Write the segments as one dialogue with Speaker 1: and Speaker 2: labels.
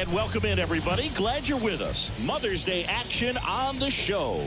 Speaker 1: And welcome in, everybody. Glad you're with us. Mother's Day action on the show.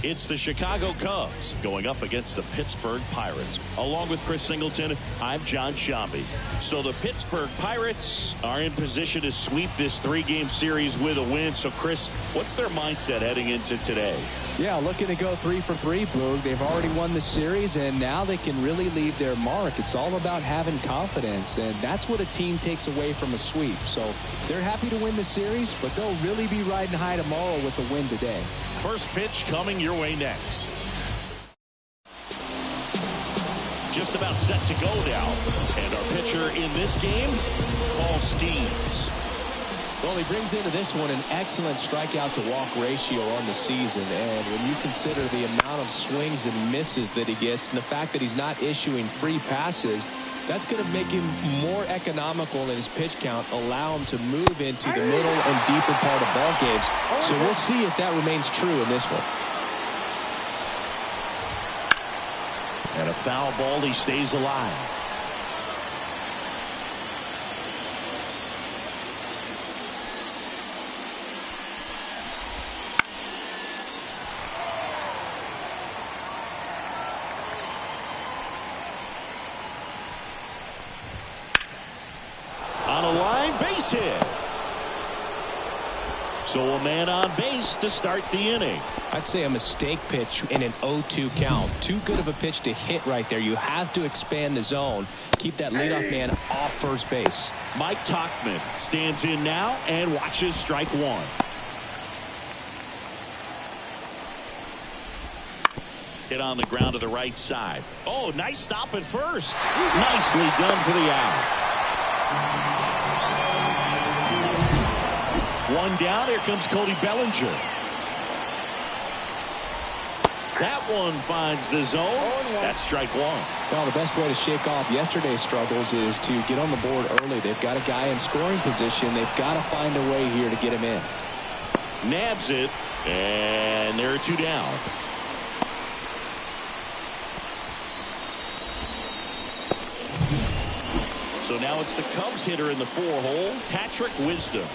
Speaker 1: It's the Chicago Cubs going up against the Pittsburgh Pirates. Along with Chris Singleton, I'm John Shambi. So the Pittsburgh Pirates are in position to sweep this three-game series with a win. So, Chris, what's their mindset heading into today?
Speaker 2: Yeah, looking to go 3 for 3, Boog. They've already won the series, and now they can really leave their mark. It's all about having confidence, and that's what a team takes away from a sweep. So they're happy to win the series, but they'll really be riding high tomorrow with a win today.
Speaker 1: First pitch coming your way next. Just about set to go now. And our pitcher in this game, Paul Skeens.
Speaker 2: Well, he brings into this one an excellent strikeout to walk ratio on the season. And when you consider the amount of swings and misses that he gets and the fact that he's not issuing free passes, that's going to make him more economical in his pitch count, allow him to move into the middle and deeper part of ball games. So we'll see if that remains true in this one.
Speaker 1: And a foul ball, he stays alive. On a line, base hit. So a man on base to start the inning.
Speaker 2: I'd say a mistake pitch in an 0-2 count. Too good of a pitch to hit right there. You have to expand the zone. Keep that leadoff man off first base.
Speaker 1: Mike Tauchman stands in now and watches strike one. Hit on the ground to the right side. Oh, nice stop at first. Nicely done for the out. One down. Here comes Cody Bellinger. That one finds the zone. That's strike one.
Speaker 2: Well, the best way to shake off yesterday's struggles is to get on the board early. They've got a guy in scoring position. They've got to find a way here to get him in.
Speaker 1: Nabs it, and there are two down. So now it's the Cubs hitter in the 4-hole, Patrick Wisdom.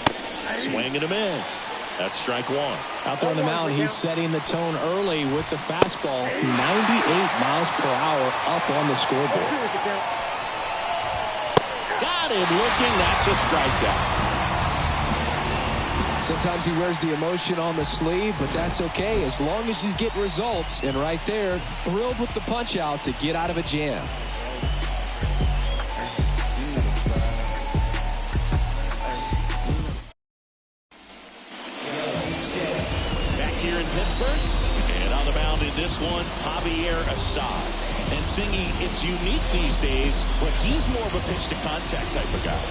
Speaker 1: Swing and a miss. That's strike one.
Speaker 2: Out there on the mound, he's setting the tone early with the fastball. 98 miles per hour up on the scoreboard.
Speaker 1: Got him looking. That's a strikeout.
Speaker 2: Sometimes he wears the emotion on the sleeve, but that's okay as long as he's getting results. And right there, thrilled with the punch out to get out of a jam.
Speaker 1: Pittsburgh, and on the mound in this one, Javier Assad. And Singy, it's unique these days, but he's more of a pitch-to-contact type of guy.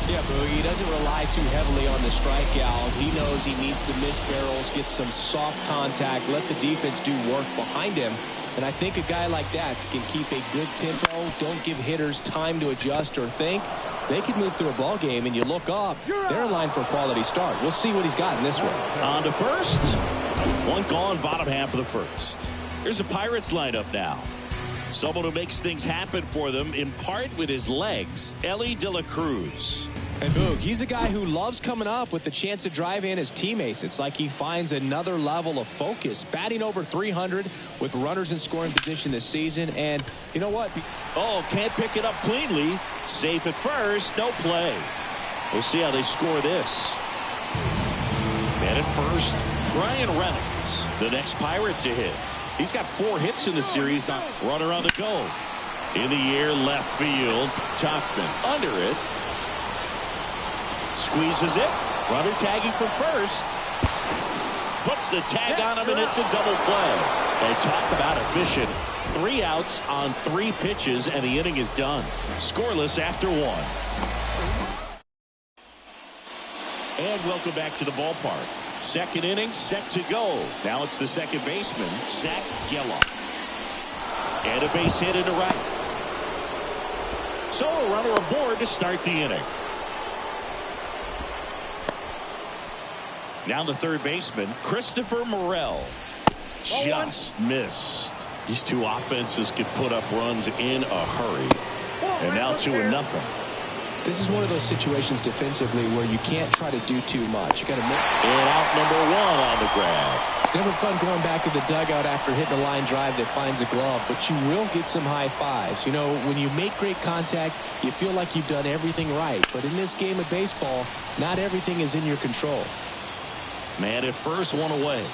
Speaker 2: Yeah, Boogie, he doesn't rely too heavily on the strikeout. He knows he needs to miss barrels, get some soft contact, let the defense do work behind him. And I think a guy like that can keep a good tempo, don't give hitters time to adjust or think. They could move through a ball game, and you look up, they're in line for a quality start. We'll see what he's got in this one.
Speaker 1: On to first. One gone, bottom half of the first. Here's the Pirates lineup now. Someone who makes things happen for them, in part with his legs, Elly De La Cruz.
Speaker 2: And Boog, he's a guy who loves coming up with the chance to drive in his teammates. It's like he finds another level of focus. Batting over 300 with runners in scoring position this season. And you know what?
Speaker 1: Oh, can't pick it up cleanly. Safe at first, no play. We'll see how they score this. And at first, Brian Reynolds, the next Pirate to hit. He's got 4 hits in the series. Runner on the go. In the air, left field. Tauchman under it. Squeezes it. Runner tagging from first. Puts the tag on him, and it's a double play. And talk about efficient. 3 outs on 3 pitches, and the inning is done. Scoreless after 1. And welcome back to the ballpark. Second inning set to go. Now it's the second baseman, Zach Gelof. And a base hit into right. So a runner aboard to start the inning. Now the third baseman, Christopher Morel. Just missed. These two offenses could put up runs in a hurry. And now 2-0.
Speaker 2: This is one of those situations defensively where you can't try to do too much. You got to make.
Speaker 1: And out number one on the grab.
Speaker 2: It's never fun going back to the dugout after hitting a line drive that finds a glove, but you will get some high fives. You know, when you make great contact, you feel like you've done everything right. But in this game of baseball, not everything is in your control.
Speaker 1: Man at first, one away.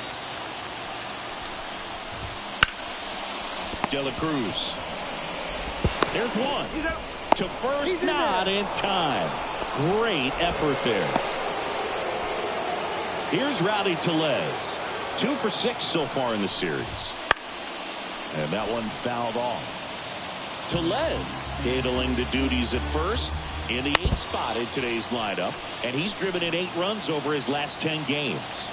Speaker 1: De La Cruz. There's one. To first, not in time. Great effort there. Here's Rowdy Tellez. 2 for 6 so far in the series. And that one fouled off. Tellez handling the duties at first in the 8th spot in today's lineup. And he's driven in 8 runs over his last 10 games.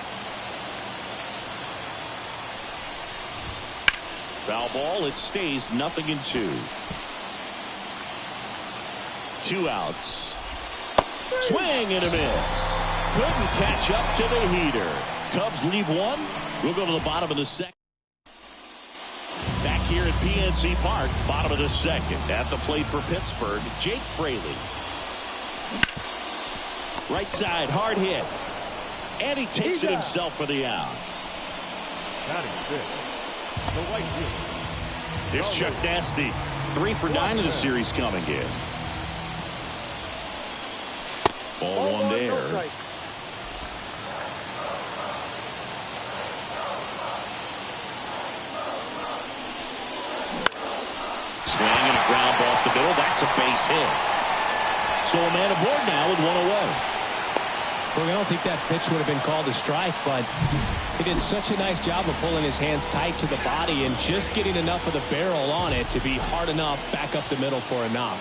Speaker 1: Foul ball. It stays 0-2. 2 outs. Swing and a miss. Couldn't catch up to the heater. Cubs leave 1. We'll go to the bottom of the second. Back here at PNC Park, bottom of the second. At the plate for Pittsburgh, Jake Fraley. Right side, hard hit. And he takes it himself for the out.
Speaker 3: That is good. The right field.
Speaker 1: Here's Chuck Nasty. 3 for 9 in the series coming in. Ball one there. Swing and a ground ball off the middle. That's a base hit. So a man aboard now with 1 away.
Speaker 2: Well, I don't think that pitch would have been called a strike, but he did such a nice job of pulling his hands tight to the body and just getting enough of the barrel on it to be hard enough back up the middle for a knock.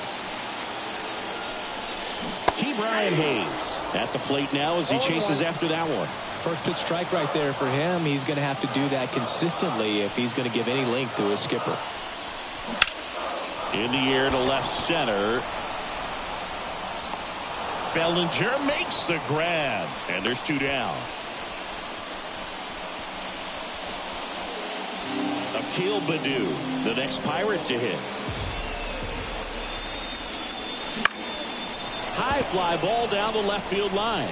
Speaker 1: Brian Hayes at the plate now as he chases after that one.
Speaker 2: First pitch strike right there for him. He's going to have to do that consistently if he's going to give any length to his skipper.
Speaker 1: In the air to left center. Bellinger makes the grab, and there's 2 down. Akil Baddoo, the next Pirate to hit. High fly ball down the left field line.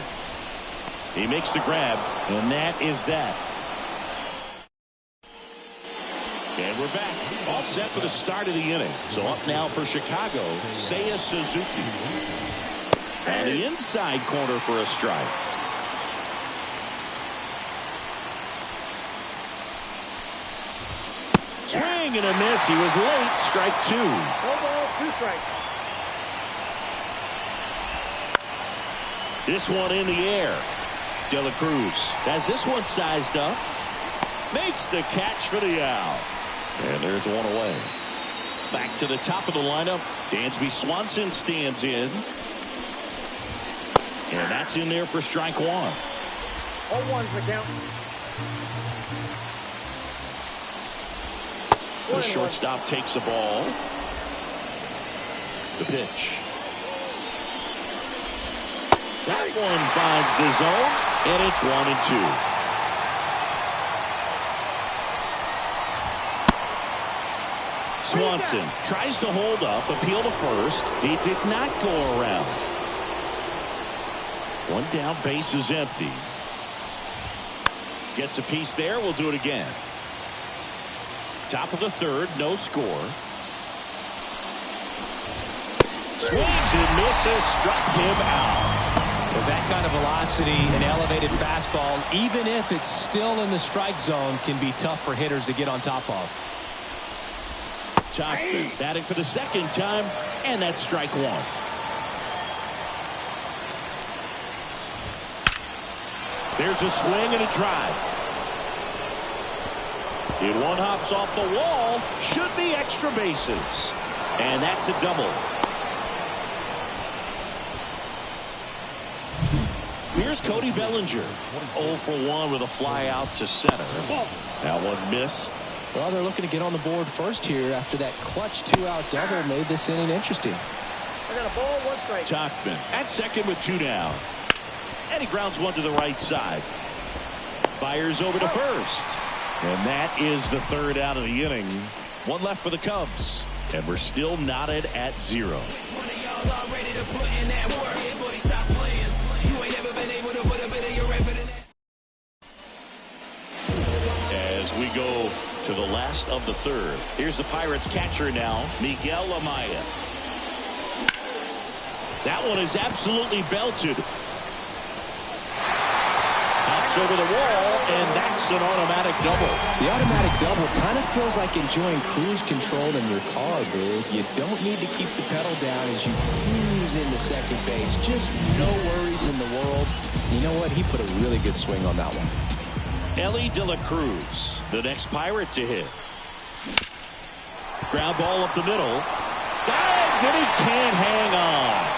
Speaker 1: He makes the grab, and that is that. And we're back. All set for the start of the inning. So up now for Chicago, Seiya Suzuki. On the inside corner for a strike. Swing and a miss. He was late. Strike 2.
Speaker 3: 2 strikes.
Speaker 1: This one in the air. De La Cruz has this one sized up. Makes the catch for the out. And there's 1 away. Back to the top of the lineup. Dansby Swanson stands in. And that's in there for strike 1.
Speaker 3: 0-1's the count.
Speaker 1: The shortstop takes the ball. The pitch. That one finds the zone, and it's 1-2. Swanson tries to hold up, appeal to first. He did not go around. 1 down, base is empty. Gets a piece there. We'll do it again. Top of the 3rd, no score. Swings and misses, struck him out.
Speaker 2: With that kind of velocity and elevated fastball, even if it's still in the strike zone, can be tough for hitters to get on top of.
Speaker 1: Topman batting for the 2nd time, and that's strike 1. There's a swing and a drive. It one hops off the wall. Should be extra bases. And that's a double. Here's Cody Bellinger. 0 for 1 with a fly out to center. That one missed.
Speaker 2: Well, they're looking to get on the board first here after that clutch 2-out double made this inning interesting.
Speaker 3: I got a ball, 1 strike.
Speaker 1: Topman at second with 2 down. And he grounds one to the right side. Fires over to first. And that is the 3rd out of the inning. 1 left for the Cubs. And we're still knotted at 0.
Speaker 4: I'm ready to put in that work. Yeah, buddy, stop playing. You ain't never been able to put a bit of your effort in that.
Speaker 1: As we go to the last of the third, here's the Pirates catcher now, Miguel Amaya. That one is absolutely belted. Pops over the wall, and that's an automatic double.
Speaker 2: The automatic double kind of feels like enjoying cruise control in your car, dude. You don't need to keep the pedal down as you cruise into second base. Just no worries in the world. You know what? He put a really good swing on that one.
Speaker 1: Ellie De La Cruz, the next Pirate to hit. Ground ball up the middle. Dives, and he can't hang on.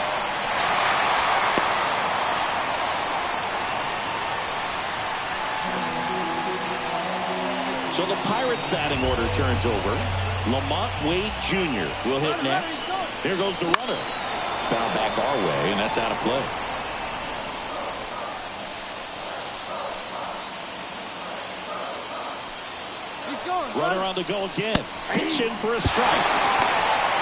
Speaker 1: So the Pirates batting order turns over. Lamont Wade Jr. will hit next. Here goes the runner. Foul back our way, and that's out of play. Runner on the go again. Pitch in for a strike.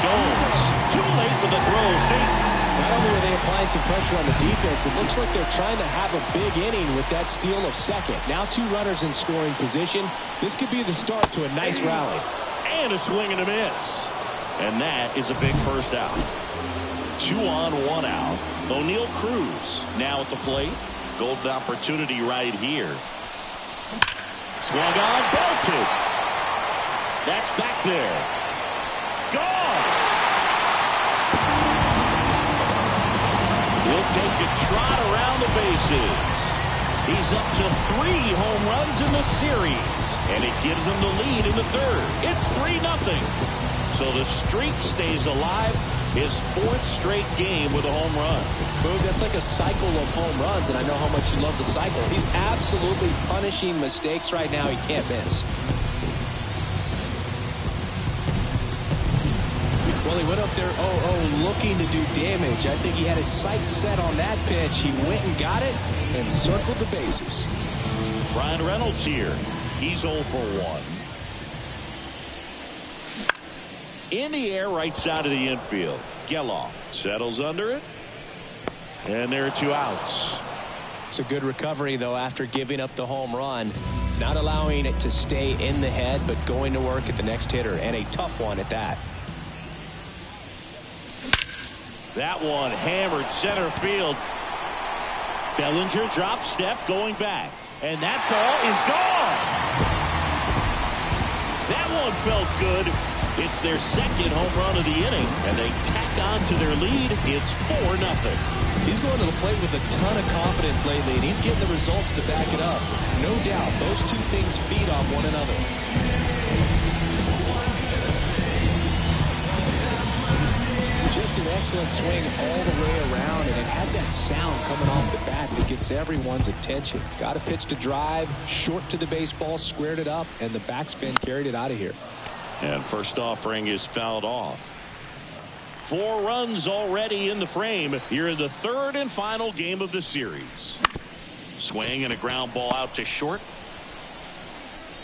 Speaker 1: Gomes too late for the throw. Safe.
Speaker 2: Not only are they applying some pressure on the defense, it looks like they're trying to have a big inning with that steal of second. Now 2 runners in scoring position. This could be the start to a nice rally.
Speaker 1: And a swing and a miss. And that is a big first out. 2 on, 1 out. O'Neal Cruz now at the plate. Golden opportunity right here. Swung on, belted. That's back there. Gone. He'll take a trot around the bases. He's up to 3 home runs in the series, and it gives him the lead in the third. It's 3-0. So the streak stays alive. His 4th straight game with a home run.
Speaker 2: Boog, that's like a cycle of home runs, and I know how much you love the cycle. He's absolutely punishing mistakes right now. He can't miss. Well, he went up there, looking to do damage. I think he had his sights set on that pitch. He went and got it and circled the bases.
Speaker 1: Brian Reynolds here. He's 0 for 1. In the air, right side of the infield. Geloff settles under it. And there are 2 outs.
Speaker 2: It's a good recovery, though, after giving up the home run. Not allowing it to stay in the head, but going to work at the next hitter, and a tough one at that.
Speaker 1: That one hammered center field. Bellinger drop step going back. And that ball is gone. That one felt good. It's their 2nd home run of the inning, and they tack on to their lead. It's 4-0.
Speaker 2: He's going to the plate with a ton of confidence lately, and he's getting the results to back it up. No doubt, those 2 things feed on one another. Just an excellent swing all the way around, and it had that sound coming off the bat that gets everyone's attention. Got a pitch to drive, short to the baseball, squared it up, and the backspin carried it out of here.
Speaker 1: And first offering is fouled off. 4 runs already in the frame here in the 3rd and final game of the series. Swing and a ground ball out to short.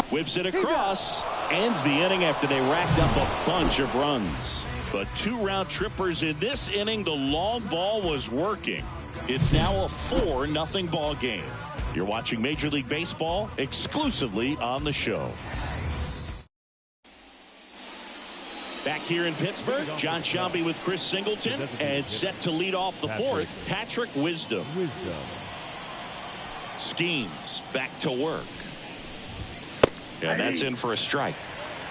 Speaker 1: Whips it across. Ends the inning after they racked up a bunch of runs. But 2 round trippers in this inning. The long ball was working. It's now a 4-0 ball game. You're watching Major League Baseball exclusively on the show. Back here in Pittsburgh, John Sciambi with Chris Singleton, and set to lead off the 4th, Patrick Wisdom. Schemes back to work. And that's in for a strike.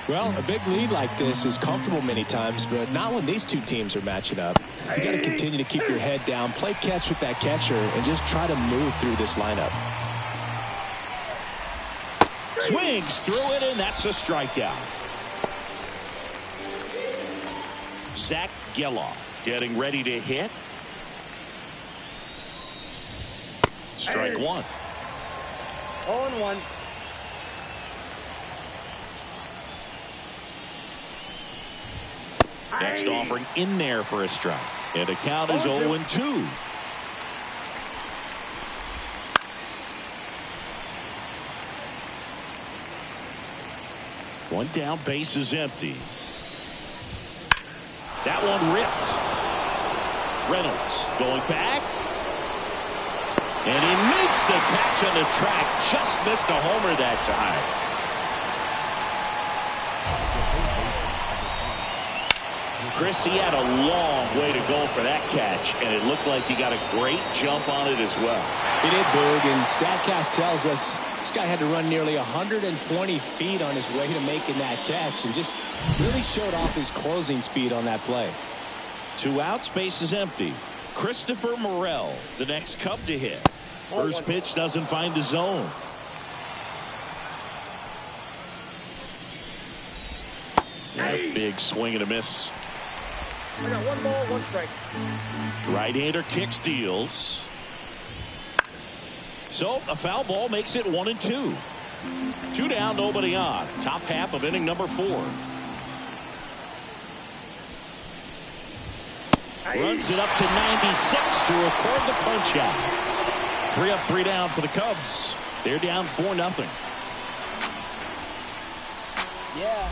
Speaker 2: Well, a big lead like this is comfortable many times, but not when these 2 teams are matching up. You got to continue to keep your head down, play catch with that catcher, and just try to move through this lineup.
Speaker 1: Swings through it, and that's a strikeout. Zach Geloff getting ready to hit. Strike 1.
Speaker 3: 0-1.
Speaker 1: Next offering in there for a strike. And the count is 0-2. One down, base is empty. That one ripped. Reynolds going back. And he makes the catch on the track. Just missed a homer that time. Chris, he had a long way to go for that catch, and it looked like he got a great jump on it as well.
Speaker 2: He did, Boog, and StatCast tells us this guy had to run nearly 120 feet on his way to making that catch, and just really showed off his closing speed on that play.
Speaker 1: 2 outs, base is empty. Christopher Morel, the next Cub to hit. First pitch doesn't find the zone. A big swing and a miss.
Speaker 3: I got 1 ball, 1 strike.
Speaker 1: Right-hander kicks, deals. So a foul ball makes it 1-2. 2 down, nobody on. Top half of inning number 4. Runs it up to 96 to record the punch out. 3 up, 3 down for the Cubs. They're down 4-0.
Speaker 4: Yeah.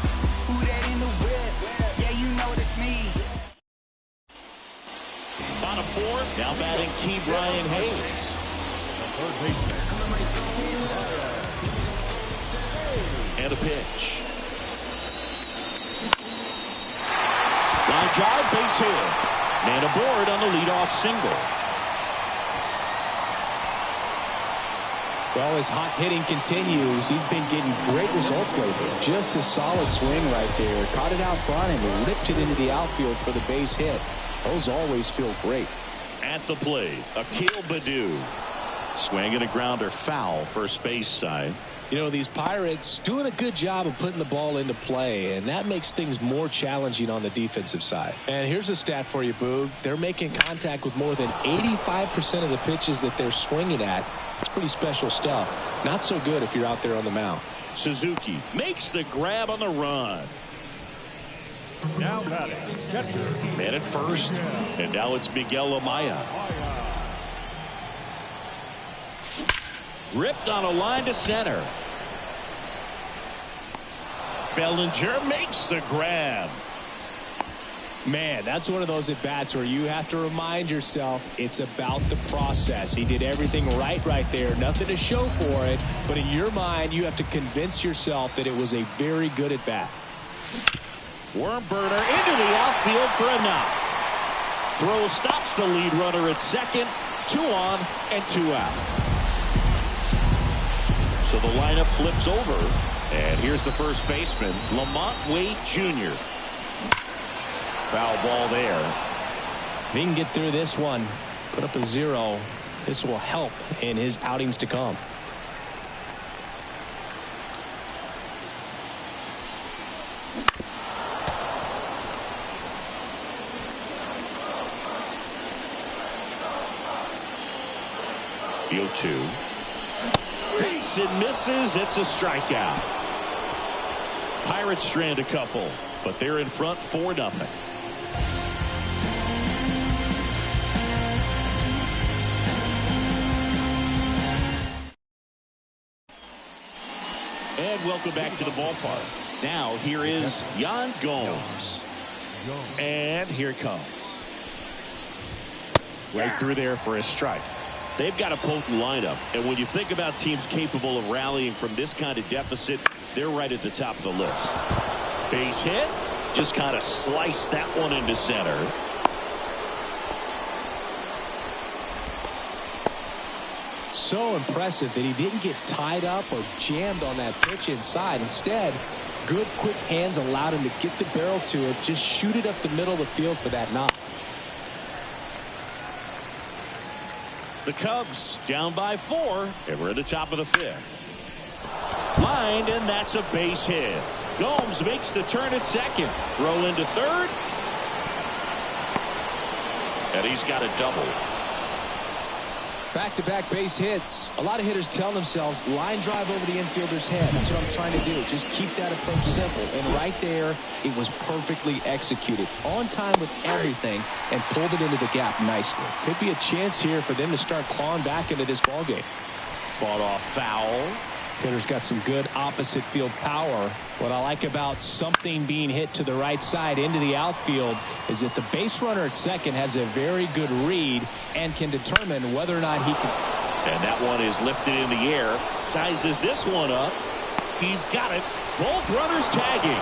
Speaker 4: Who that in the whip? Yeah, you know it's me.
Speaker 1: Bottom 4, now batting Key Brian Hayes. And a pitch. Line drive, base hit. Man aboard on the leadoff single.
Speaker 2: Well, his hot hitting continues. He's been getting great results lately. Just a solid swing right there. Caught it out front and ripped it into the outfield for the base hit. Those always feel great.
Speaker 1: At the plate, Akil Baddoo. Swinging a grounder foul, first base side.
Speaker 2: You know, these Pirates doing a good job of putting the ball into play, and that makes things more challenging on the defensive side. And here's a stat for you, Boog. They're making contact with more than 85% of the pitches that they're swinging at. It's pretty special stuff. Not so good if you're out there on the mound.
Speaker 1: Suzuki makes the grab on the run.
Speaker 5: Now batting, catcher.
Speaker 1: Man at first, and now it's Miguel Amaya. Ripped on a line to center. Bellinger makes the grab.
Speaker 2: Man, that's one of those at-bats where you have to remind yourself it's about the process. He did everything right there. Nothing to show for it. But in your mind, you have to convince yourself that it was a very good at-bat.
Speaker 1: Worm burner into the outfield for a knock. Throw stops the lead runner at second. 2 on and 2 out. So the lineup flips over. And here's the first baseman, Lamont Wade Jr. Foul ball there.
Speaker 2: If he can get through this one, put up a 0, this will help in his outings to come.
Speaker 1: The 0-2. Hits and misses. It's a strikeout. Pirates strand a couple, but they're in front 4-0. And welcome back to the ballpark. Now here is Yan Gomes. And here it comes. Right through there for a strike. They've got a potent lineup, and when you think about teams capable of rallying from this kind of deficit, they're right at the top of the list. Base hit, just kind of sliced that one into center.
Speaker 2: So impressive that he didn't get tied up or jammed on that pitch inside. Instead, good quick hands allowed him to get the barrel to it, just shoot it up the middle of the field for that knock.
Speaker 1: The Cubs down by 4, and we're at the top of the 5th. Lined, and that's a base hit. Gomes makes the turn at second. Throw into third. And he's got a double.
Speaker 2: Back-to-back base hits. A lot of hitters tell themselves, line drive over the infielder's head. That's what I'm trying to do. Just keep that approach simple. And right there, it was perfectly executed. On time with everything, and pulled it into the gap nicely. Could be a chance here for them to start clawing back into this ballgame.
Speaker 1: Fought off foul.
Speaker 2: Hitter's got some good opposite field power. What I like about something being hit to the right side into the outfield is that the base runner at second has a very good read and can determine whether or not he can.
Speaker 1: And that one is lifted in the air. Sizes this one up. He's got it. Both runners tagging.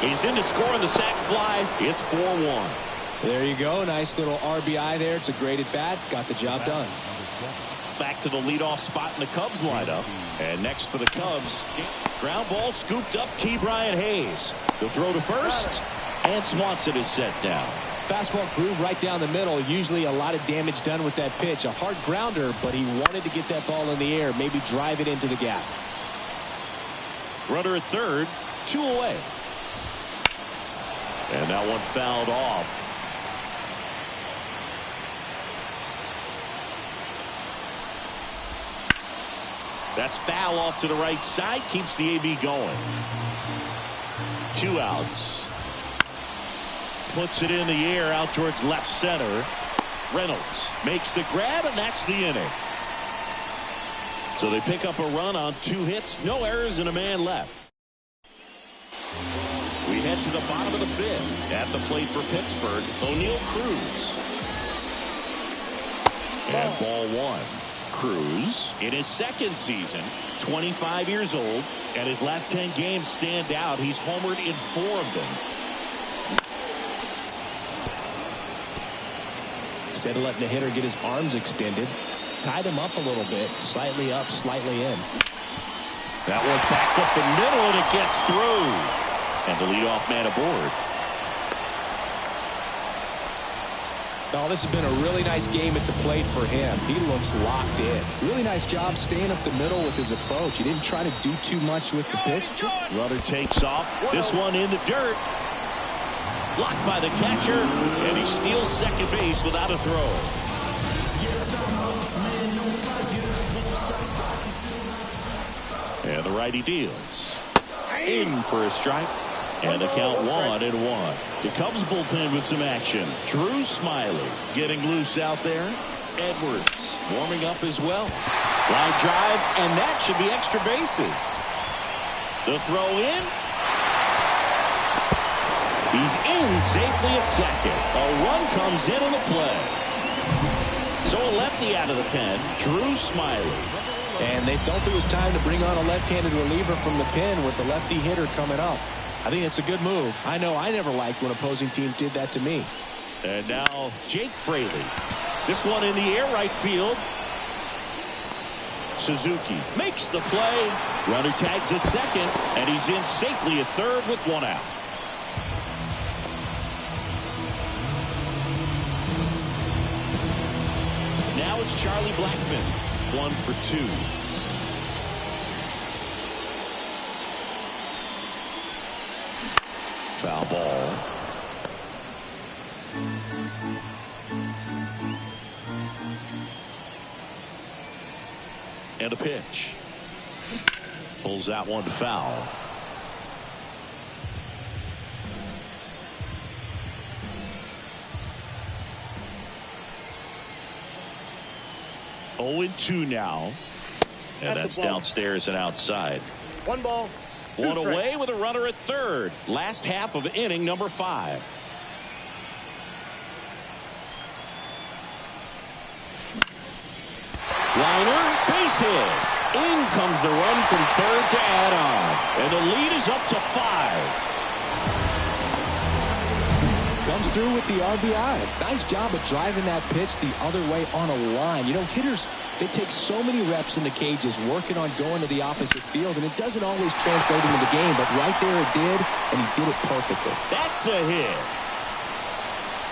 Speaker 1: He's in to score on the sac fly. It's 4-1.
Speaker 2: There you go. Nice little RBI there. It's a great at bat. Got the job done.
Speaker 1: Back to the leadoff spot in the Cubs lineup. And next for the Cubs, ground ball scooped up. Brian Hayes. The throw to first. And Swanson is set down.
Speaker 2: Fastball groove right down the middle. Usually a lot of damage done with that pitch. A hard grounder, but he wanted to get that ball in the air. Maybe drive it into the gap.
Speaker 1: Runner at third. 2 away. And that one fouled off. That's foul off to the right side. Keeps the AB going. 2 outs. Puts it in the air out towards left center. Reynolds makes the grab, and that's the inning. So they pick up a run on 2 hits. No errors and a man left. We head to the bottom of the 5th. At the plate for Pittsburgh, O'Neal Cruz. And ball 1. Cruz in his second season, 25 years old, and his last 10 games stand out. He's homered in 4 of them.
Speaker 2: Instead of letting the hitter get his arms extended, tied him up a little bit, slightly up, slightly in.
Speaker 1: That one back up the middle, and it gets through. And the leadoff man aboard.
Speaker 2: Oh, this has been a really nice game at the plate for him. He looks locked in. Really nice job staying up the middle with his approach. He didn't try to do too much with the pitch.
Speaker 1: Runner takes off. This one in the dirt. Blocked by the catcher, and he steals second base without a throw. And the righty deals. In for a strike. And the count 1-1. The Cubs bullpen with some action. Drew Smiley getting loose out there. Edwards warming up as well. Line drive, and that should be extra bases. The throw in. He's in safely at second. A run comes in on the play. So a lefty out of the pen, Drew Smiley.
Speaker 2: And they felt it was time to bring on a left-handed reliever from the pen with the lefty hitter coming up. I think it's a good move. I know I never liked when opposing teams did that to me.
Speaker 1: And now Jake Fraley. This one in the air right field. Suzuki makes the play. Runner tags at second, and he's in safely at third with 1 out. Now it's Charlie Blackmon. 1 for 2. Foul ball. And a pitch. Pulls that one foul. Oh, 2 now. And that's downstairs and outside.
Speaker 3: 1 ball.
Speaker 1: 1 away with a runner at third. Last half of inning number 5. Liner, base hit. In comes the run from third to add on. And the lead is up to 5.
Speaker 2: Comes through with the RBI. Nice job of driving that pitch the other way on a line. You know, hitters, they take so many reps in the cages working on going to the opposite field, and it doesn't always translate into the game, but right there it did, and he did it perfectly.
Speaker 1: That's a hit.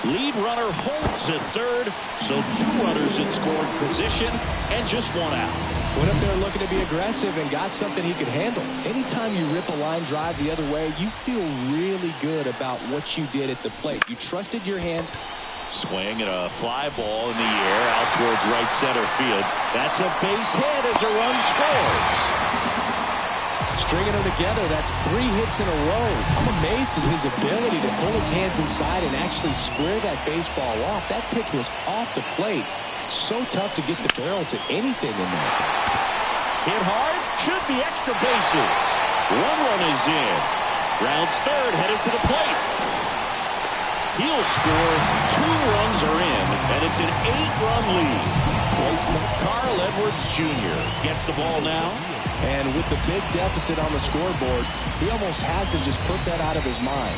Speaker 1: Lead runner holds at third, so 2 runners in scoring position and just 1 out.
Speaker 2: Went up there looking to be aggressive and got something he could handle. Anytime you rip a line drive the other way, you feel really good about what you did at the plate. You trusted your hands.
Speaker 1: Swing and a fly ball in the air out towards right center field. That's a base hit as a run scores.
Speaker 2: Stringing them together, that's 3 hits in a row. I'm amazed at his ability to pull his hands inside and actually square that baseball off. That pitch was off the plate. So tough to get the barrel to anything in there.
Speaker 1: Hit hard, should be extra bases. One run is in. Rounds third, headed for the plate. He'll score. 2 runs are in, and it's an 8-run lead. Carl Edwards Jr. gets the ball now.
Speaker 2: And with the big deficit on the scoreboard, he almost has to just put that out of his mind.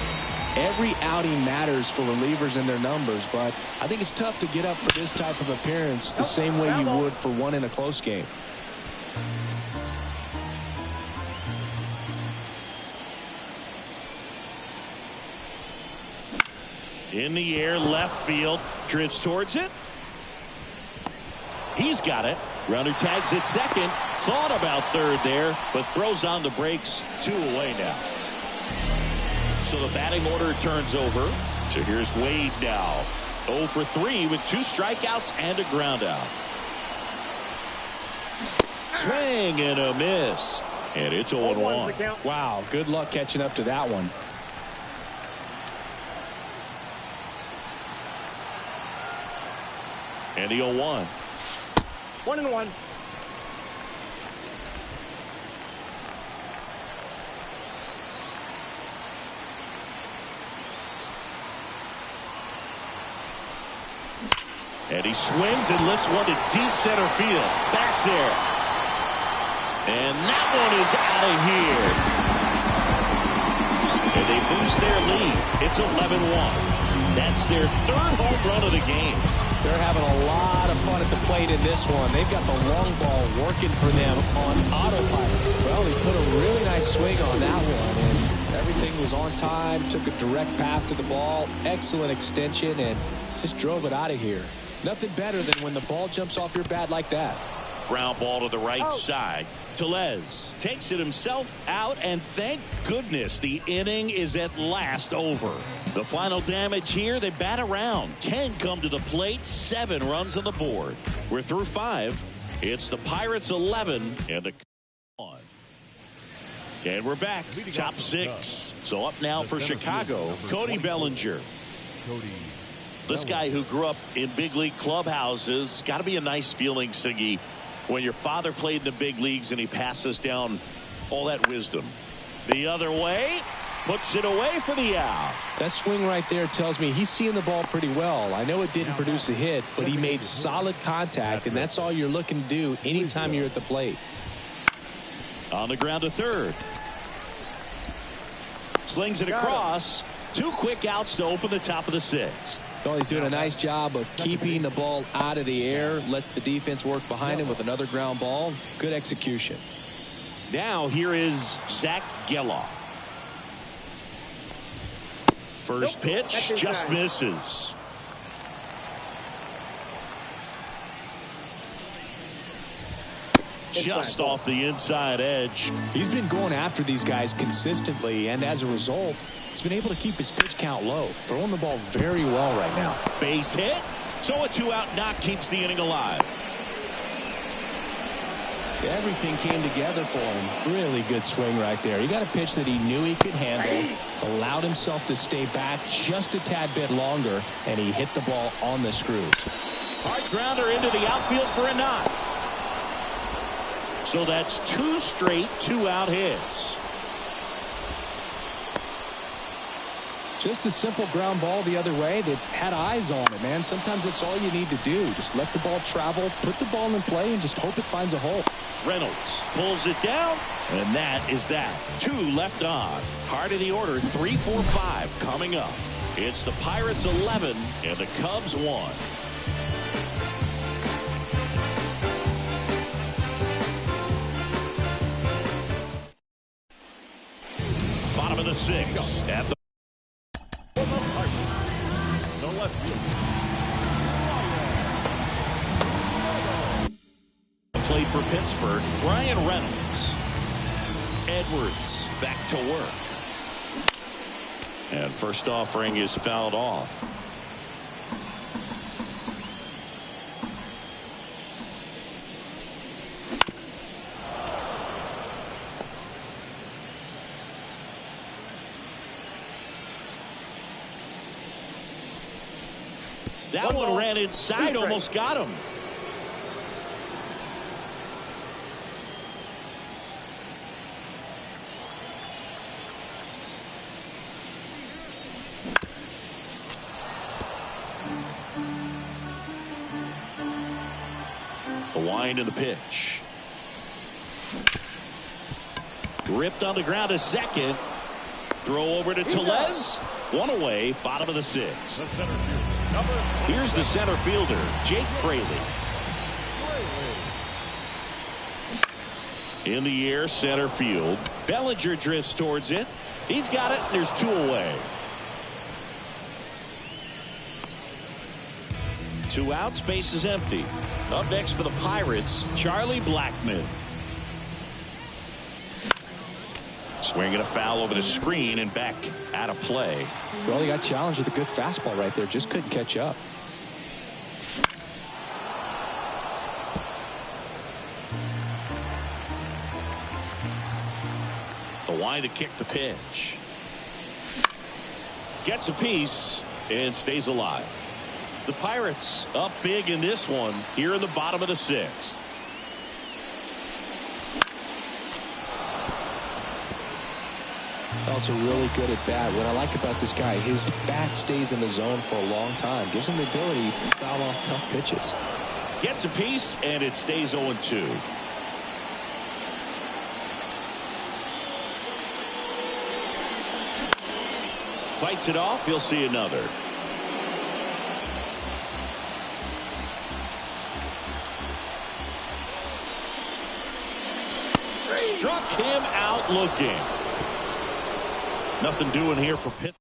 Speaker 2: Every outing matters for relievers and their numbers, but I think it's tough to get up for this type of appearance the same way you would for one in a close game.
Speaker 1: In the air, left field, drifts towards it. He's got it. Runner tags at second. Thought about third there, but throws on the brakes. 2 away now. So the batting order turns over. So here's Wade now. 0 for 3 with 2 strikeouts and a ground out. Swing and a miss. And it's 0-1.
Speaker 2: Wow, good luck catching up to that one.
Speaker 1: And the 0-1.
Speaker 3: 1-1.
Speaker 1: And he swings and lifts one to deep center field. Back there. And that one is out of here. And they boost their lead. It's 11-1. That's their 3rd home run of the game.
Speaker 2: They're having a lot of fun at the plate in this one. They've got the long ball working for them on autopilot. Well, he put a really nice swing on that one, and everything was on time, took a direct path to the ball, excellent extension, and just drove it out of here. Nothing better than when the ball jumps off your bat like that.
Speaker 1: Ground ball to the right side. Tellez takes it himself out, and thank goodness the inning is at last over. The final damage here, they bat around. 10 come to the plate, 7 runs on the board. We're through 5. It's the Pirates 11 and the 1. And we're back, top 6. So up now for Chicago, Cody Bellinger. This guy who grew up in big league clubhouses, got to be a nice feeling, Siggy, when your father played in the big leagues and he passes down all that wisdom. The other way, puts it away for the out.
Speaker 2: That swing right there tells me he's seeing the ball pretty well. I know it didn't produce a hit, but he made solid contact, and that's all you're looking to do anytime you're at the plate.
Speaker 1: On the ground to third. Slings it across. 2 quick outs to open the top of the 6th.
Speaker 2: Well, he's doing a nice job of keeping the ball out of the air, lets the defense work behind him with another ground ball. Good execution.
Speaker 1: Now here is Zach Geloff. First pitch just misses. Just off the inside edge.
Speaker 2: He's been going after these guys consistently, and as a result, he's been able to keep his pitch count low, throwing the ball very well right now.
Speaker 1: Base hit. So a 2-out knock keeps the inning alive.
Speaker 2: Everything came together for him. Really good swing right there. He got a pitch that he knew he could handle, allowed himself to stay back just a tad bit longer, and he hit the ball on the screws.
Speaker 1: Hard grounder into the outfield for a knock. So that's 2 straight 2-out hits.
Speaker 2: Just a simple ground ball the other way that had eyes on it, man. Sometimes that's all you need to do. Just let the ball travel, put the ball in play, and just hope it finds a hole.
Speaker 1: Reynolds pulls it down, and that is that. 2 left on. Heart of the order, 3, 4, 5 coming up. It's the Pirates 11 and the Cubs 1. Bottom of the 6th at the
Speaker 5: left field.
Speaker 1: Played for Pittsburgh, Brian Reynolds. Edwards back to work. And first offering is fouled off. That one ran inside, almost got him. behind in the pitch. Ripped on the ground to second. Throw over to Tellez. One away, bottom of the sixth. Here's the center fielder, Jake Fraley. In the air, center field. Bellinger drifts towards it. He's got it. There's two away. 2 outs, base is empty. Up next for the Pirates, Charlie Blackmon. Swinging a foul over the screen and back out of play.
Speaker 2: Well, he got challenged with a good fastball right there. Just couldn't catch up.
Speaker 1: The line to kick the pitch. Gets a piece and stays alive. The Pirates up big in this one here in the bottom of the sixth.
Speaker 2: Also really good at bat. What I like about this guy, his bat stays in the zone for a long time. Gives him the ability to foul off tough pitches.
Speaker 1: Gets a piece and it stays 0-2. Fights it off. He'll see another. Struck him out looking. Nothing doing here for Pitt.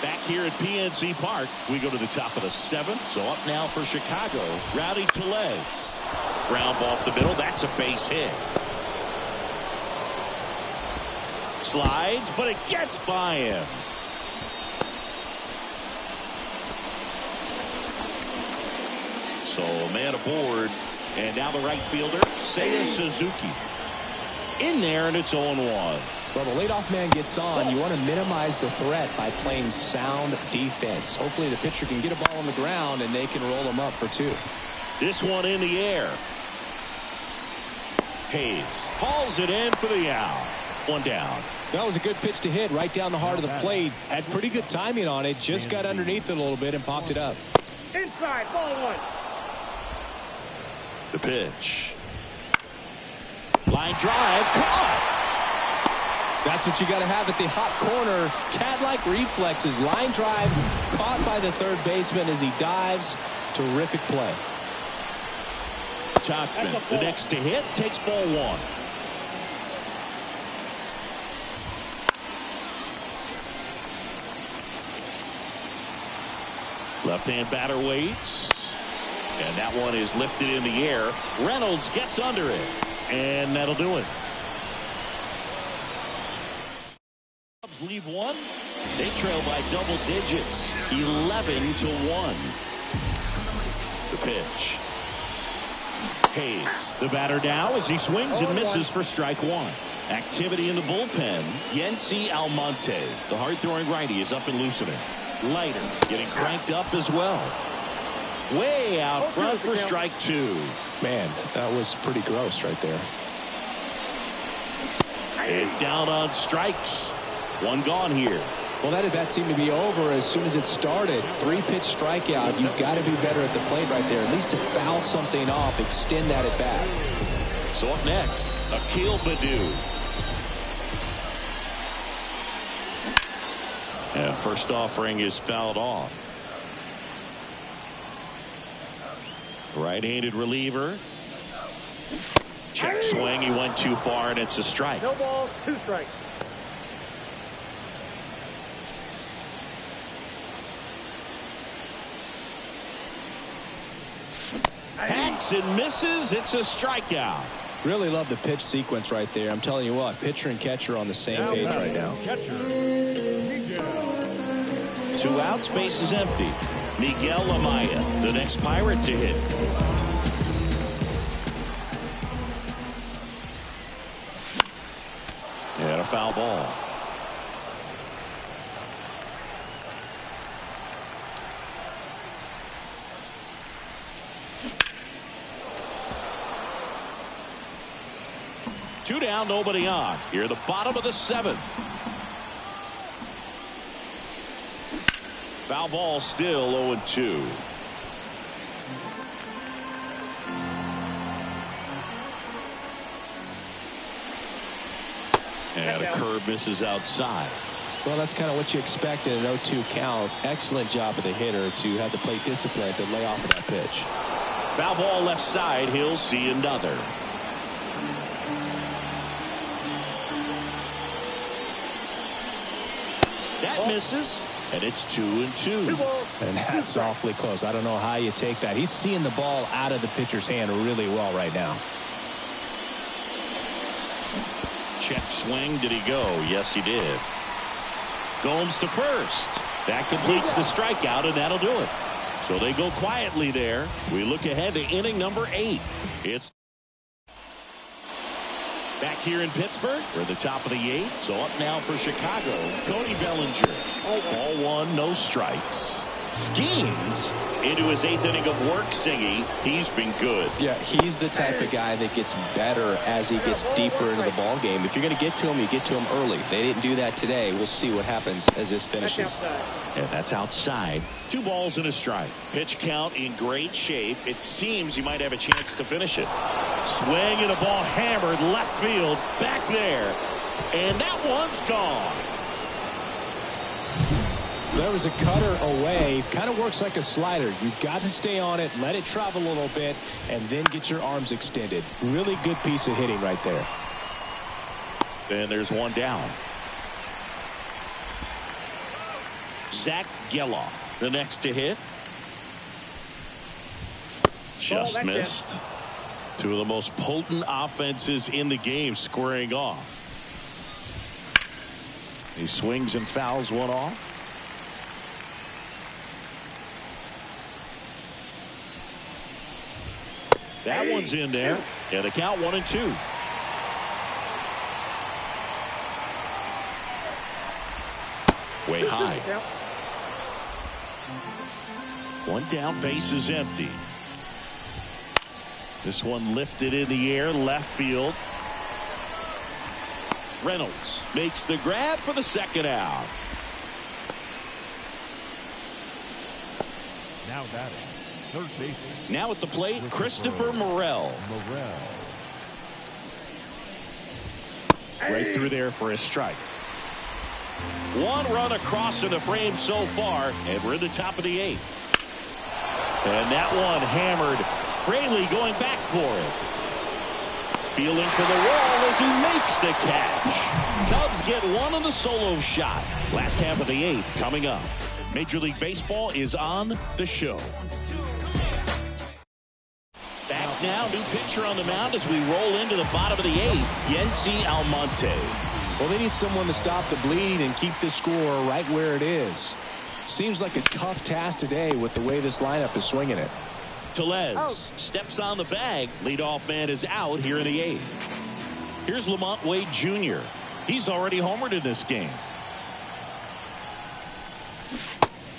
Speaker 1: Back here at PNC Park, we go to the top of the seventh. So up now for Chicago, Rowdy Tellez. Ground ball up the middle. That's a base hit. Slides, but it gets by him. So a man aboard. And now the right fielder, Seiya Suzuki. In there, and it's 0-1.
Speaker 2: Well, the leadoff man gets on. You want to minimize the threat by playing sound defense. Hopefully the pitcher can get a ball on the ground and they can roll him up for 2.
Speaker 1: This one in the air. Hayes hauls it in for the out. 1 down.
Speaker 2: That was a good pitch to hit right down the heart of the plate. Had pretty good timing on it. Just got underneath it a little bit and popped it up.
Speaker 3: Inside, ball 1.
Speaker 1: The pitch. Line drive. Caught.
Speaker 2: That's what you got to have at the hot corner. Cat-like reflexes. Line drive caught by the third baseman as he dives. Terrific play.
Speaker 1: Topman, the next to hit, takes ball 1. Left-hand batter waits. And that one is lifted in the air. Reynolds gets under it. And that'll do it. Cubs leave 1. They trail by double digits. 11-1. The pitch. Hayes, the batter now as he swings and misses for strike 1. Activity in the bullpen. Yency Almonte, the hard-throwing righty, is up and loosening. Leiter getting cranked up as well. Way out front for strike 2.
Speaker 2: Man, that was pretty gross right there.
Speaker 1: And down on strikes. 1 gone here.
Speaker 2: Well, that at bat seemed to be over as soon as it started. 3-pitch strikeout. You've got to be better at the plate right there. At least to foul something off, extend that at bat.
Speaker 1: So up next, Akil Baddoo. And first offering is fouled off. Right-handed reliever. Check swing. He went too far, and it's a strike.
Speaker 3: No balls, 2 strikes.
Speaker 1: Hacks and misses. It's a strikeout.
Speaker 2: Really love the pitch sequence right there. I'm telling you what, pitcher and catcher on the same page right now.
Speaker 1: 2 outs, base is empty. Miguel Amaya, the next Pirate to hit. And a foul ball. Two down, nobody on. Here, the bottom of the 7th. Foul ball, still 0-2. And a curve misses outside.
Speaker 2: Well, that's kind of what you expect in an 0-2 count. Excellent job of the hitter to have the plate discipline to lay off of that pitch.
Speaker 1: Foul ball left side. He'll see another. That misses, and it's 2-2.
Speaker 2: And that's awfully close. I don't know how you take that. He's seeing the ball out of the pitcher's hand really well right now.
Speaker 1: Check swing. Did he go? Yes, he did. Gomes to first. That completes the strikeout, and that'll do it. So they go quietly there. We look ahead to inning number 8. It's back here in Pittsburgh. We're at the top of the 8th. So up now for Chicago, Cody Bellinger. Ball 1, no strikes. Schemes into his 8th inning of work, Singy. He's been good.
Speaker 2: Yeah, he's the type of guy that gets better as he gets deeper into the ball game. If you're going to get to him, you get to him early. They didn't do that today. We'll see what happens as this finishes.
Speaker 1: And that's outside. 2 balls and a strike. Pitch count in great shape. It seems he might have a chance to finish it. Swing and a ball hammered left field. Back there. And that one's gone.
Speaker 2: There was a cutter away. Kind of works like a slider. You've got to stay on it, let it travel a little bit, and then get your arms extended. Really good piece of hitting right there.
Speaker 1: And there's one down. Zach Geloff, the next to hit. Just missed. 2 of the most potent offenses in the game squaring off. He swings and fouls one off. That one's in there. Yeah, the count 1-2. Way high. 1 down, base is empty. This one lifted in the air, left field. Reynolds makes the grab for the second out.
Speaker 5: Now batting, third baseman.
Speaker 1: Now at the plate, Christopher Morel. Right through there for a strike. 1 run across in the frame so far, and we're in the top of the 8th. And that one hammered. Fraley going back for it. Feeling for the wall as he makes the catch. Cubs get 1 on the solo shot. Last half of the 8th coming up. Major League Baseball is on the show. Back now, new pitcher on the mound as we roll into the bottom of the 8th. Yency Almonte.
Speaker 2: Well, they need someone to stop the bleed and keep the score right where it is. Seems like a tough task today with the way this lineup is swinging it.
Speaker 1: Tellez steps on the bag. Leadoff man is out here in the 8th. Here's Lamont Wade Jr. He's already homered in this game.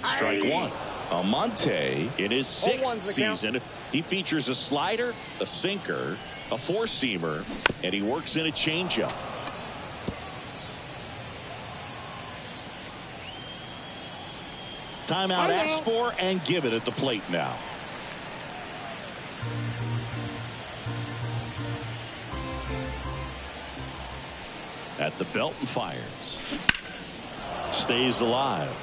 Speaker 1: Strike 1. Almonte in his 6th season. He features a slider, a sinker, a 4-seamer, and he works in a changeup. Timeout asked for and given at the plate now. At the belt and fires. Stays alive.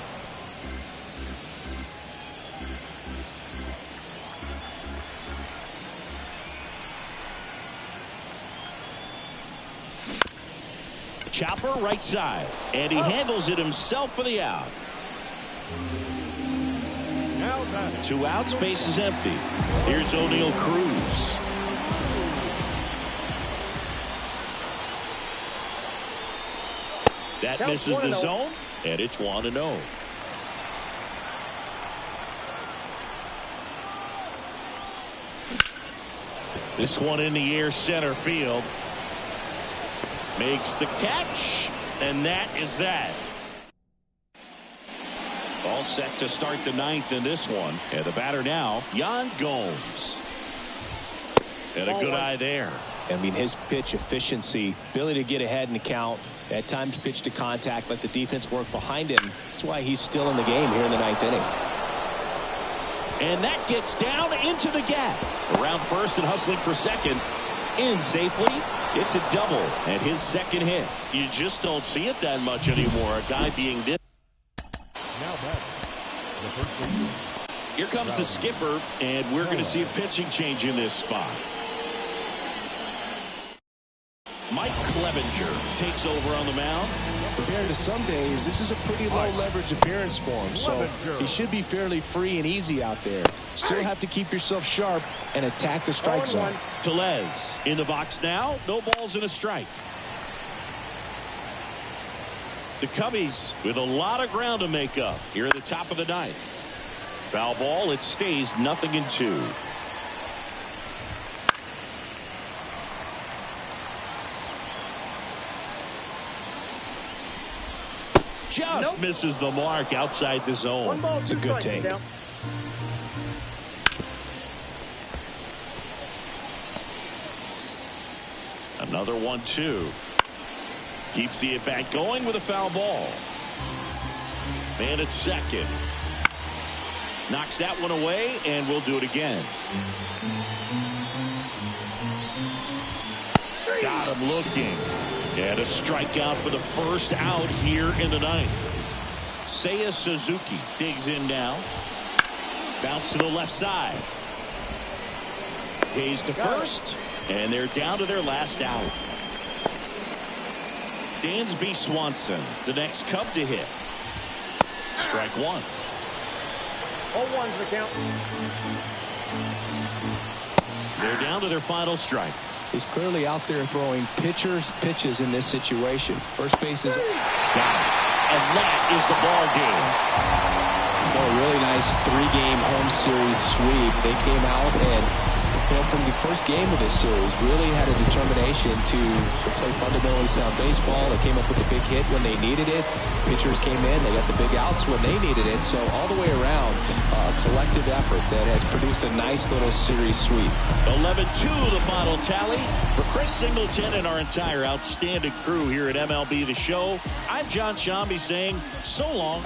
Speaker 1: Chopper right side, and he handles it himself for the out. 2 outs, base is empty. Here's O'Neal Cruz. That misses the zone, and it's 1-0. This one in the air, center field. Makes the catch, and that is that. All set to start the 9th in this one. And the batter now, Yan Gomes. And a good eye there.
Speaker 2: I mean, his pitch efficiency, ability to get ahead in the count, at times pitch to contact, let the defense work behind him. That's why he's still in the game here in the 9th inning.
Speaker 1: And that gets down into the gap. Around first and hustling for second. In safely. It's a double and his second hit. You just don't see it that much anymore. A guy being this.
Speaker 5: Now back. The first baseman.
Speaker 1: Here comes the skipper, and we're going to see a pitching change in this spot. Mike Clevenger takes over on the mound.
Speaker 2: Compared to some days, this is a pretty low leverage appearance for him, so he should be fairly free and easy out there. Still have to keep yourself sharp and attack the strike zone.
Speaker 1: Tellez in the box now. No balls and a strike. The Cubbies with a lot of ground to make up here at the top of the ninth. Foul ball. It stays 0-2. Just misses the mark outside the zone.
Speaker 2: It's a good take.
Speaker 1: Another 1-2. Keeps the at-bat going with a foul ball. Man at second. Knocks that one away, and we'll do it again. Got him looking. And a strikeout for the first out here in the ninth. Seiya Suzuki digs in now. Bounce to the left side. Hayes to first. And they're down to their last out. Dansby Swanson, the next Cub to hit. Strike one.
Speaker 3: 0-1's the count.
Speaker 1: They're down to their final strike.
Speaker 2: He's clearly out there throwing pitchers' pitches in this situation. First base is got it.
Speaker 1: And that is the ball game.
Speaker 2: Oh, a really nice 3-game home series sweep. They came out and, from the first game of this series, really had a determination to play fundamentally sound baseball. They came up with a big hit when they needed it. Pitchers came in. They got the big outs when they needed it. So all the way around, a collective effort that has produced a nice little series sweep.
Speaker 1: 11-2 the final tally. For Chris Singleton and our entire outstanding crew here at MLB The Show, I'm John Shambi saying so long.